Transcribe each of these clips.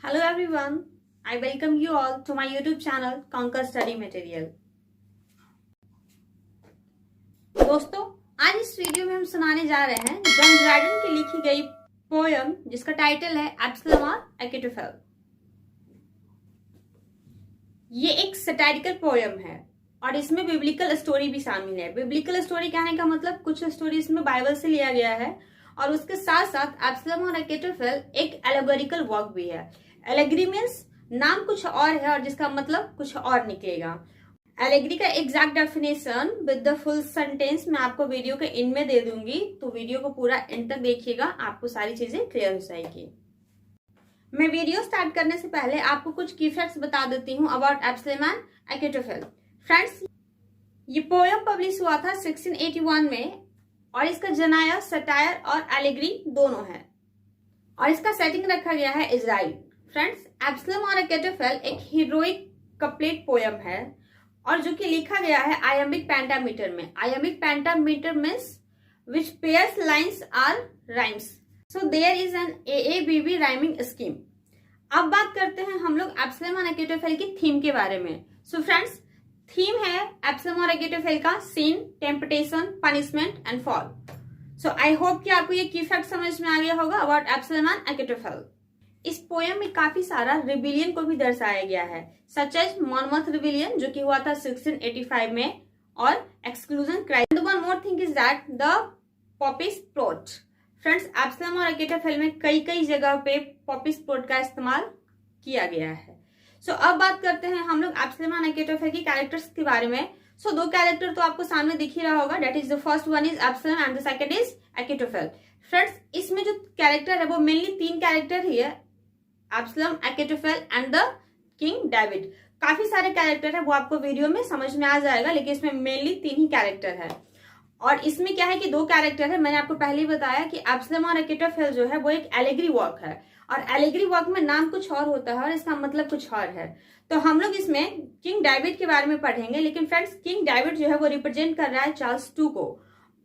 Hello everyone, I welcome you all to my YouTube channel Conquer Study Material। दोस्तों, आज इस video में हम सुनाने जा रहे हैं जॉन ड्रैगन की लिखी गई पोयम जिसका टाइटल है एब्सलम और अकेटोफेल। ये एक सटायरिकल पोयम है और इसमें बिब्लिकल स्टोरी भी शामिल है। बिब्लिकल स्टोरी कहने का मतलब कुछ स्टोरी इसमें बाइबल से लिया गया है और उसके साथ साथ एब्सलम और अकेटोफेल एक एलेगोरिकल वर्क भी है। एलेगरी मीन्स नाम कुछ और है और जिसका मतलब कुछ और निकलेगा। एलेगरी का exact definition with the full sentence मैं आपको वीडियो के इन में दे दूंगी, तो वीडियो को पूरा एंड तक देखिएगा, आपको सारी चीजें क्लियर हो जाएगी। मैं वीडियो स्टार्ट करने से पहले आपको कुछ की फैक्ट्स बता देती हूँ अबाउट एब्सलम एंड अकेटोफेल। फ्रेंड्स, ये पोयम पब्लिश हुआ था 1681 में और इसका जनाया सटायर और एलेगरी दोनों है और इसका सेटिंग रखा गया है इजराइल। फ्रेंड्स, एब्सलम और अकेटोफेल एक हीरोइक कप्लेट पोयम है और जो कि लिखा गया है आयमिक पेंटामीटर में। Iambic pentameter means which pairs lines are rhymes, so there is an AABB rhyming scheme. अब बात करते हैं हम लोग एब्सलम और अकेटोफेल की थीम के बारे में। सो फ्रेंड्स, थीम है एब्सलम और अकेटोफेल का scene, temptation, punishment and fall. So I hope कि आपको ये की फैक्ट समझ में आ गया होगा अबाउट एब्सलम एंड अकेटोफेल। इस पोयम में काफी सारा रिबिलियन को भी दर्शाया गया है, सच एज मॉनमथ रिबिलियन जो कि हुआ था 1685 में और exclusion crisis. One more thing is that the Popish Plot. Friends, Absalom और अकेटोफेल में कई जगह पे पॉपिस प्लॉट का इस्तेमाल किया गया है। सो अब बात करते हैं हम लोग एब्सलम और अकेटोफेल की कैरेक्टर्स के बारे में। सो दो कैरेक्टर तो आपको सामने दिख ही रहा होगा, that is the first one is Absalom and the second is Achitophel. Friends, इसमें जो कैरेक्टर है वो मेनली तीन कैरेक्टर ही है, Absalom, Achitophel and the king David. काफी सारे कैरेक्टर है, वो आपको वीडियो में समझ में आ जाएगा, लेकिन इसमें मेनली तीन ही कैरेक्टर है। और इसमें क्या है कि दो कैरेक्टर है। मैंने आपको पहले ही बताया कि एब्सलम और अकेटोफेल जो है वो एक एलेगरी वर्क है और एलेगरी वर्क में नाम कुछ और होता है और इसका मतलब कुछ और है। तो हम लोग इसमें किंग डेविड के बारे में पढ़ेंगे, लेकिन फ्रेंड्स, किंग डेविड जो है वो रिप्रेजेंट कर रहा है चार्ल्स II को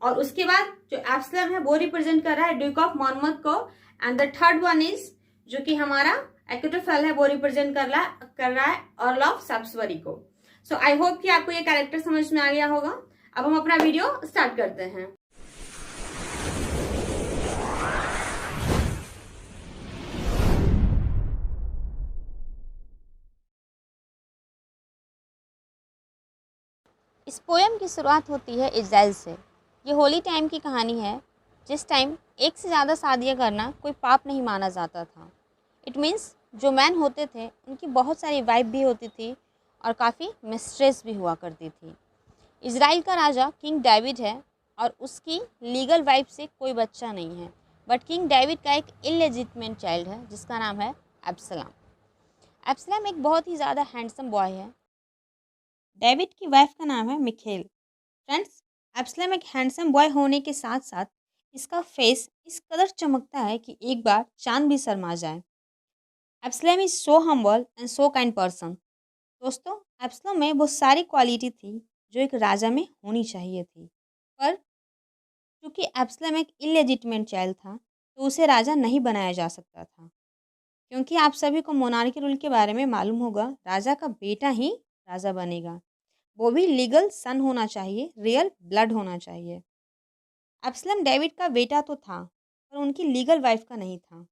और उसके बाद जो एब्सलम है वो रिप्रेजेंट कर रहा है ड्यूक ऑफ मॉनमथ को and the third one is जो कि हमारा अकेटोफेल है वो रिप्रेजेंट कर रहा है अर्ल ऑफ सैलिसबरी को। सो आई होप कि आपको ये कैरेक्टर समझ में आ गया होगा। अब हम अपना वीडियो स्टार्ट करते हैं। इस पोयम की शुरुआत होती है इज़राइल से। ये होली टाइम की कहानी है, जिस टाइम एक से ज़्यादा शादियाँ करना कोई पाप नहीं माना जाता था। इट मीन्स जो मैन होते थे उनकी बहुत सारी वाइफ भी होती थी और काफ़ी मिस्ट्रेस भी हुआ करती थी। इज़राइल का राजा किंग डेविड है और उसकी लीगल वाइफ से कोई बच्चा नहीं है, बट किंग डेविड का एक इलेजिटमेट चाइल्ड है जिसका नाम है एब्सलम। एब्सलम एक बहुत ही ज़्यादा हैंडसम बॉय है। डेविड की वाइफ का नाम है मिखेल। फ्रेंड्स, एब्सलम एक हैंडसम बॉय होने के साथ साथ इसका फेस इस कदर चमकता है कि एक बार चांद भी शर्मा जाए। Absalom is so humble and so kind person. दोस्तों, एब्सलम में वो सारी क्वालिटी थी जो एक राजा में होनी चाहिए थी, पर क्योंकि एब्सलम एक इलेजिटिमेट चाइल्ड था तो उसे राजा नहीं बनाया जा सकता था। क्योंकि आप सभी को मोनार्की रूल के बारे में मालूम होगा, राजा का बेटा ही राजा बनेगा, वो भी लीगल सन होना चाहिए, रियल ब्लड होना चाहिए। एब्सलम डेविड का बेटा तो था पर उनकी लीगल वाइफ का नहीं था।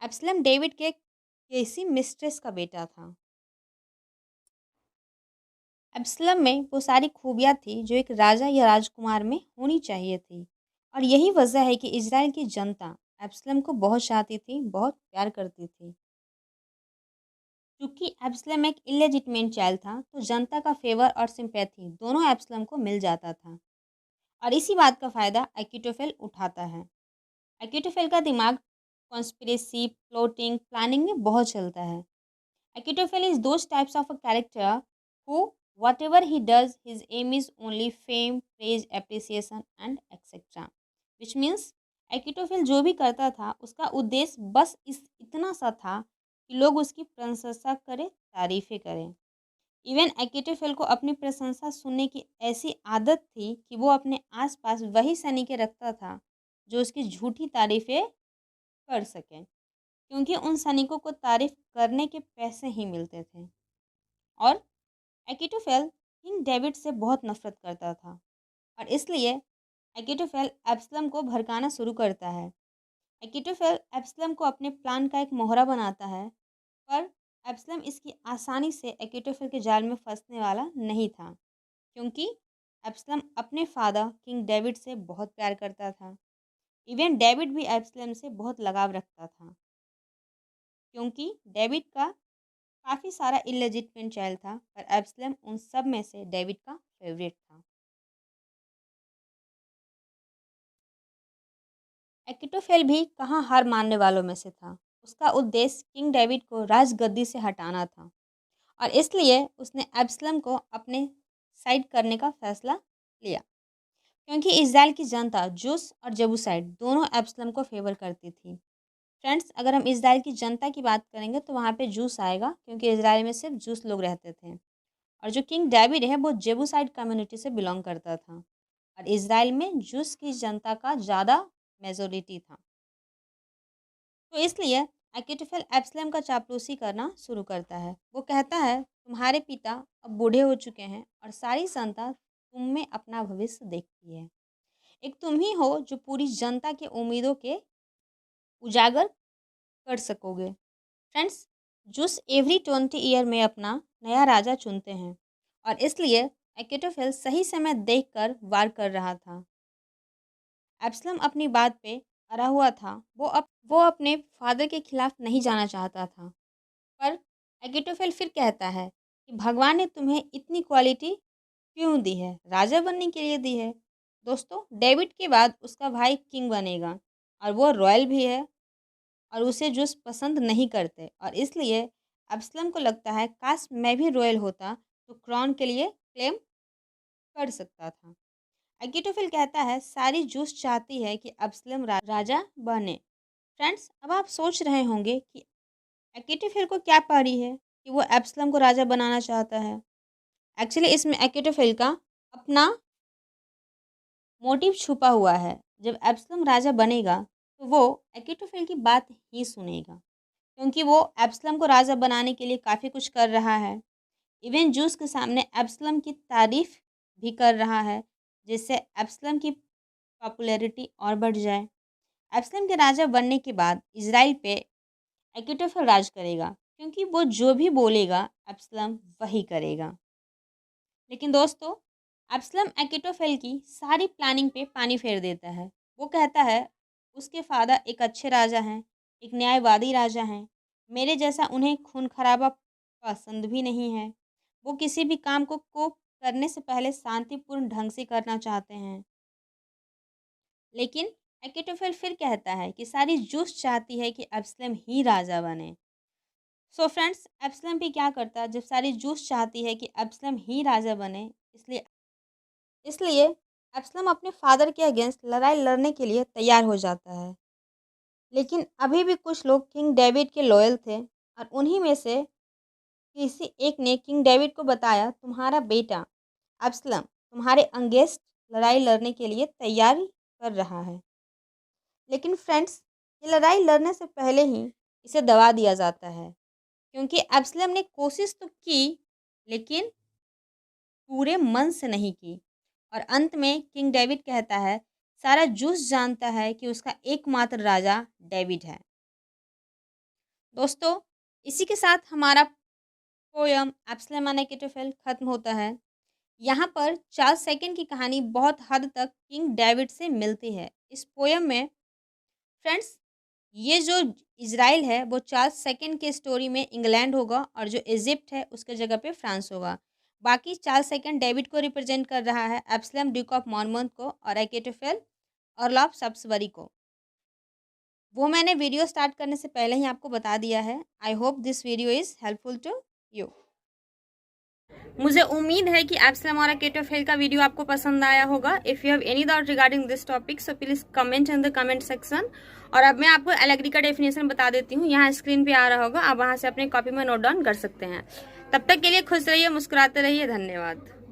एब्सलम डेविड के किसी मिस्ट्रेस का बेटा था। एब्सलम में वो सारी खूबियाँ थी जो एक राजा या राजकुमार में होनी चाहिए थी और यही वजह है कि इज़राइल की जनता एब्सलम को बहुत चाहती थी, बहुत प्यार करती थी। क्योंकि एब्सलम एक इलेजिटमेट चाइल्ड था तो जनता का फेवर और सिंपैथी दोनों एब्सलम को मिल जाता था और इसी बात का फ़ायदा अकेटोफेल उठाता है। अकेटोफेल का दिमाग कॉन्स्पिरेसी, प्लॉटिंग, प्लानिंग में बहुत चलता है। Achitophel is those types of a character who whatever he does his aim is only fame, praise, appreciation and etc. which means अकेटोफेल जो भी करता था उसका उद्देश्य बस इतना सा था कि लोग उसकी प्रशंसा करें, तारीफ़ें करें। इवन अकेटोफेल को अपनी प्रशंसा सुनने की ऐसी आदत थी कि वो अपने आसपास वही सैनिक रखता था जो उसकी झूठी तारीफ़ें कर सकें, क्योंकि उन सैनिकों को तारीफ करने के पैसे ही मिलते थे। और अकीतोफेल किंग डेविड से बहुत नफरत करता था और इसलिए अकीतोफेल एब्सलम को भड़काना शुरू करता है। अकीतोफेल एब्सलम को अपने प्लान का एक मोहरा बनाता है, पर एब्सलम इसकी आसानी से अकीतोफेल के जाल में फंसने वाला नहीं था, क्योंकि एब्सलम अपने फादर किंग डेविड से बहुत प्यार करता था। इवन डेविड भी एब्सलम से बहुत लगाव रखता था, क्योंकि डेविड का काफ़ी सारा इलेजिटमेट चाइल्ड था, पर एब्सलम उन सब में से डेविड का फेवरेट था। अकीतोफेल भी कहाँ हार मानने वालों में से था। उसका उद्देश्य किंग डेविड को राजगद्दी से हटाना था और इसलिए उसने एब्सलम को अपने साइड करने का फैसला लिया, क्योंकि इज़राइल की जनता जूस और जेबूसाइट दोनों एब्सलम को फेवर करती थी। फ्रेंड्स, अगर हम इज़राइल की जनता की बात करेंगे तो वहाँ पे जूस आएगा, क्योंकि इज़राइल में सिर्फ जूस लोग रहते थे, और जो किंग डेविड है वो जेबूसाइट कम्युनिटी से बिलोंग करता था और इज़राइल में जूस की जनता का ज़्यादा मेजोरिटी था। तो इसलिए अकीतोफेल एब्सलम का चापलूसी करना शुरू करता है। वो कहता है, तुम्हारे पिता अब बूढ़े हो चुके हैं और सारी जनता तुम में अपना भविष्य देखती है। एक तुम ही हो जो पूरी जनता के उम्मीदों के उजागर कर सकोगे। फ्रेंड्स, जूस एवरी 20 ईयर में अपना नया राजा चुनते हैं और इसलिए अकीतोफेल सही समय देखकर वार कर रहा था। एब्सलम अपनी बात पे अड़ा हुआ था। वो अपने फादर के खिलाफ नहीं जाना चाहता था, पर अकीतोफेल फिर कहता है कि भगवान ने तुम्हें इतनी क्वालिटी क्यों दी है? राजा बनने के लिए दी है। दोस्तों, डेविड के बाद उसका भाई किंग बनेगा और वो रॉयल भी है और उसे जूस पसंद नहीं करते और इसलिए अब्सलम को लगता है काश मैं भी रॉयल होता तो क्राउन के लिए क्लेम कर सकता था। अकीतोफेल कहता है सारी जूस चाहती है कि अब्सलम राजा बने। फ्रेंड्स, अब आप सोच रहे होंगे कि अकीतोफेल को क्या पड़ी है कि वो एब्सलम को राजा बनाना चाहता है। एक्चुअली इसमें अकीतोफेल का अपना मोटिव छुपा हुआ है। जब एब्सलम राजा बनेगा तो वो अकीतोफेल की बात ही सुनेगा, क्योंकि वो एब्सलम को राजा बनाने के लिए काफ़ी कुछ कर रहा है। इवन जूस के सामने एब्सलम की तारीफ भी कर रहा है, जिससे एब्सलम की पॉपुलैरिटी और बढ़ जाए। एब्सलम के राजा बनने के बाद इज़राइल पे अकीतोफेल राज करेगा, क्योंकि वो जो भी बोलेगा एब्सलम वही करेगा। लेकिन दोस्तों, एब्सलम अकीतोफेल की सारी प्लानिंग पे पानी फेर देता है। वो कहता है उसके फादर एक अच्छे राजा हैं, एक न्यायवादी राजा हैं। मेरे जैसा उन्हें खून खराबा पसंद भी नहीं है। वो किसी भी काम को करने से पहले शांतिपूर्ण ढंग से करना चाहते हैं। लेकिन अकीतोफेल फिर कहता है कि सारी जूस चाहती है कि एब्सलम ही राजा बने। सो फ्रेंड्स, एब्सलम भी क्या करता जब सारी जूस चाहती है कि एब्सलम ही राजा बने, इसलिए एब्सलम अपने फादर के अगेंस्ट लड़ाई लड़ने के लिए तैयार हो जाता है। लेकिन अभी भी कुछ लोग किंग डेविड के लॉयल थे और उन्हीं में से किसी एक ने किंग डेविड को बताया, तुम्हारा बेटा एब्सलम तुम्हारे अगेंस्ट लड़ाई लड़ने के लिए तैयारी कर रहा है। लेकिन फ्रेंड्स, ये लड़ाई लड़ने से पहले ही इसे दबा दिया जाता है, क्योंकि एब्सलम ने कोशिश तो की लेकिन पूरे मन से नहीं की और अंत में किंग डेविड कहता है सारा जूस जानता है कि उसका एकमात्र राजा डेविड है। दोस्तों, इसी के साथ हमारा पोयम एब्सलम एंड अकीतोफेल खत्म होता है। यहाँ पर चार्ल्स सेकंड की कहानी बहुत हद तक किंग डेविड से मिलती है। इस पोयम में फ्रेंड्स, ये जो इज़राइल है वो चार्ल्स सेकंड के स्टोरी में इंग्लैंड होगा और जो इजिप्ट है उसके जगह पे फ्रांस होगा। बाकी चार्ल्स सेकंड डेविड को रिप्रेजेंट कर रहा है, एब्सलम ड्यूक ऑफ मॉर्मोंथ को और अकीतोफेल अर्ल ऑफ सब्सबरी को। वो मैंने वीडियो स्टार्ट करने से पहले ही आपको बता दिया है। I hope this video is helpful to you. मुझे उम्मीद है कि एब्सलम और अकीतोफेल का वीडियो आपको पसंद आया होगा। If you have any doubt regarding this topic so please comment in the comment section. और अब मैं आपको एलेगरी का डेफिनेशन बता देती हूँ, यहाँ स्क्रीन पे आ रहा होगा, आप वहाँ से अपने कॉपी में नोट डाउन कर सकते हैं। तब तक के लिए खुश रहिए, मुस्कुराते रहिए। धन्यवाद।